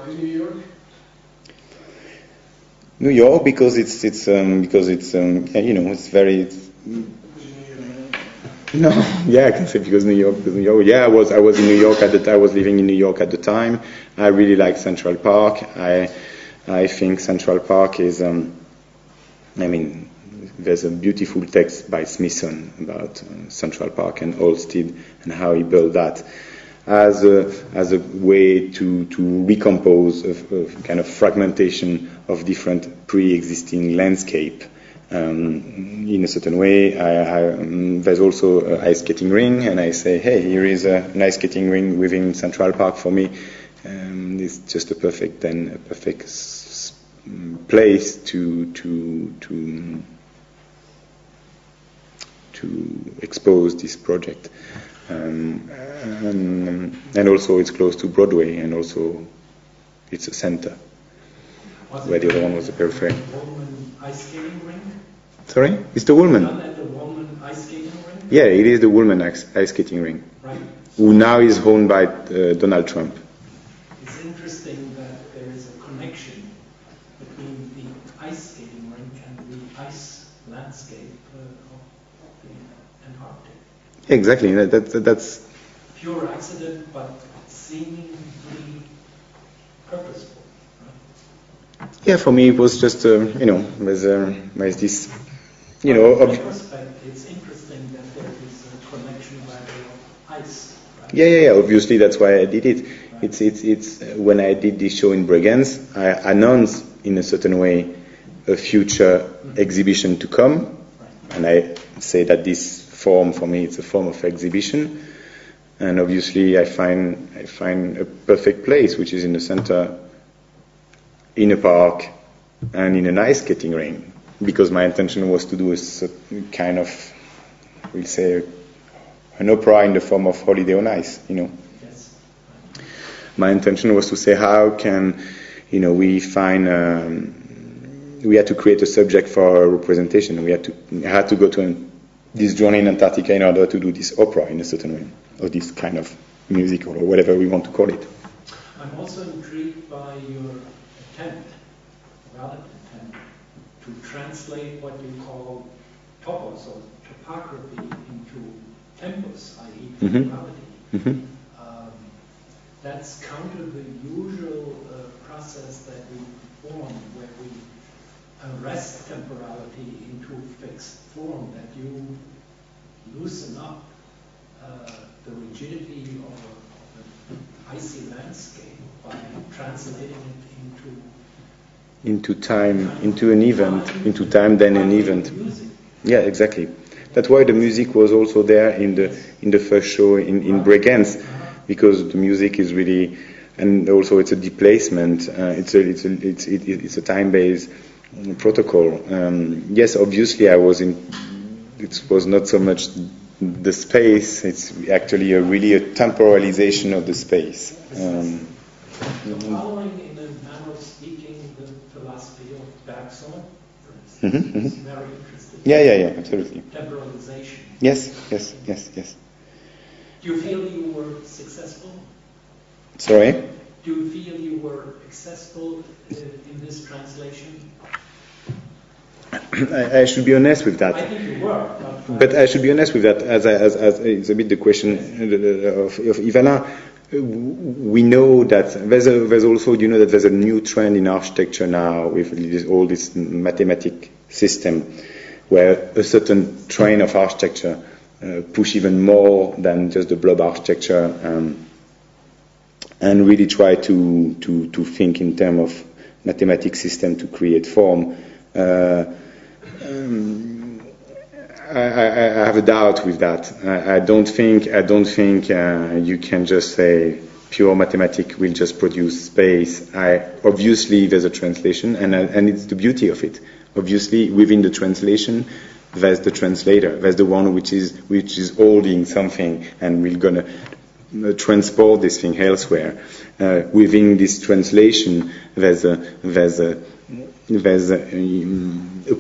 Why New York? New York because it's very. No, yeah, I can say because New York. Yeah, I was in New York at the time. I was living in New York at the time. I really like Central Park. I think Central Park is. There's a beautiful text by Smithson about Central Park and Olmsted and how he built that as a way to recompose a kind of fragmentation of different pre-existing landscape. In a certain way, there's also an ice skating ring, and I say, hey, here is an ice skating ring within Central Park for me. It's just a perfect place to expose this project. And also it's close to Broadway, and also it's a center, where the other one was a periphery. Ice skating ring? Sorry? It's the Woolman. At the Woolman ice skating ring? Yeah, it is the Woolman ice skating ring. Right. Who now is owned by Donald Trump. It's interesting that there is a connection between the ice skating rink and the ice landscape of the Antarctic. Exactly. That's pure accident, but seemingly purposeful. Right? Yeah, for me it was just there's this, In retrospect, it's interesting that there is a connection by way of ice. Right? Yeah. Obviously, that's why I did it. Right. It's when I did this show in Bregenz, I announced in a certain way a future exhibition to come, right. And I say that this form for me it's a form of exhibition, and obviously I find a perfect place, which is in the center, in a park, and in an ice skating ring, because my intention was to do a kind of, we'll say, an opera in the form of Holiday on Ice, Yes. My intention was to say, how can, we find, we had to create a subject for a representation. I had to go to this journey in Antarctica in order to do this opera in a certain way, or this kind of musical, or whatever we want to call it. I'm also intrigued by your valid attempt, to translate what you call topos or topography into tempos, i.e. temporality. Mm-hmm. That's counter the usual process that we perform, where we arrest temporality into fixed form, that you loosen up the rigidity of an icy landscape by translating it into time, into an event, into time, then an event. Music. Yeah, exactly. That's why the music was also there in the first show in Bregenz, because the music is really, and also it's a displacement. It's a time-based protocol. Yes, obviously it was not so much the space. It's actually really a temporalization of the space. Following in a manner of speaking the philosophy of Bergson, for instance, is very interesting. Yeah, absolutely. Temporalization. Yes. Do you feel you were successful? Sorry? Do you feel you were successful in this translation? I should be honest with that. I think you were. But I should be honest with that, as it's a bit the question of Ivana. We know that there's also, that there's a new trend in architecture now with all this mathematic system, where a certain train of architecture push even more than just the blob architecture, and really try to think in terms of mathematic system to create form. I have a doubt with that. I don't think you can just say pure mathematics will just produce space. Obviously there's a translation, and it's the beauty of it. Obviously within the translation there's the translator. There's the one which is holding something and we're gonna transport this thing elsewhere. Within this translation there's a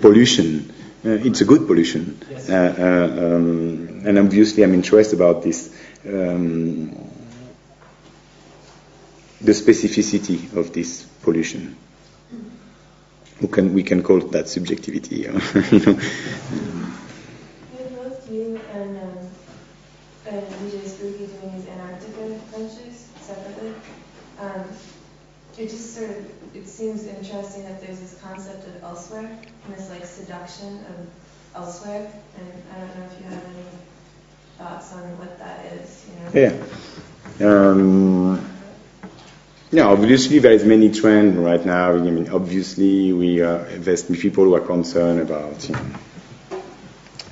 pollution. It's a good pollution, yes. And obviously I'm interested about this. the specificity of this pollution. We can call that subjectivity. Both you and Huyghes doing his Antarctica ventures separately. It just sort of, it seems interesting that there's this concept of elsewhere and this like seduction of elsewhere, and I don't know if you have any thoughts on what that is. Yeah, obviously there is many trends right now. I mean, obviously there's people who are concerned about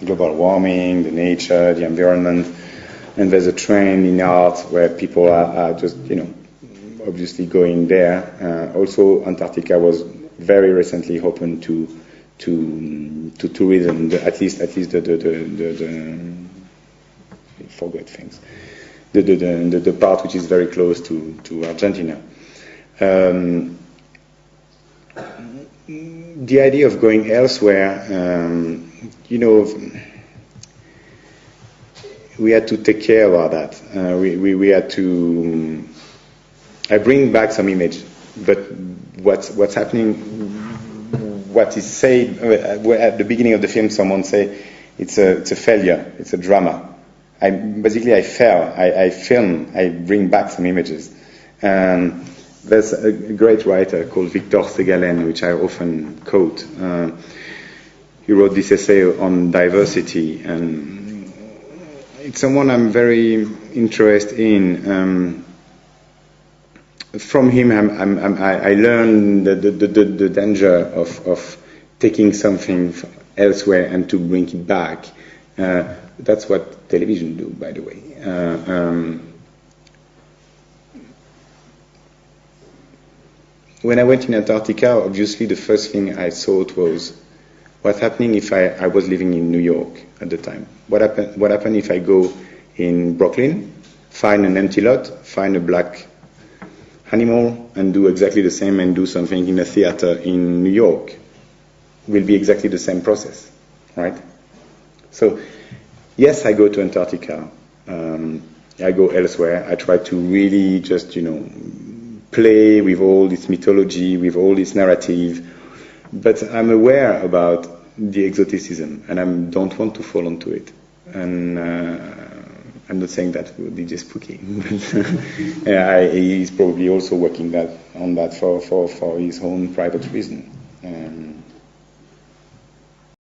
global warming, the nature, the environment, and there's a trend in art where people are just obviously going there. Also, Antarctica was very recently open to tourism. At least I forget things. The part which is very close to Argentina. The idea of going elsewhere, we had to take care about that. We had to. I bring back some image, but what's happening? What is said at the beginning of the film? Someone say it's a failure. It's a drama. I fail. I film. I bring back some images. There's a great writer called Victor Segalen, which I often quote. He wrote this essay on diversity, and it's someone I'm very interested in. From him, I learned the danger of taking something elsewhere and to bring it back. That's what television do, by the way. When I went in Antarctica, obviously the first thing I thought was, what's happening if I was living in New York at the time? What happened if I go in Brooklyn, find an empty lot, find a black animal, and do exactly the same and do something in a theater in New York? Will be exactly the same process, right? So, yes, I go to Antarctica. I go elsewhere. I try to really just, play with all this mythology, with all this narrative. But I'm aware about the exoticism, and I don't want to fall into it. And I'm not saying that would be just spooky. He's probably also working on that for his own private reason.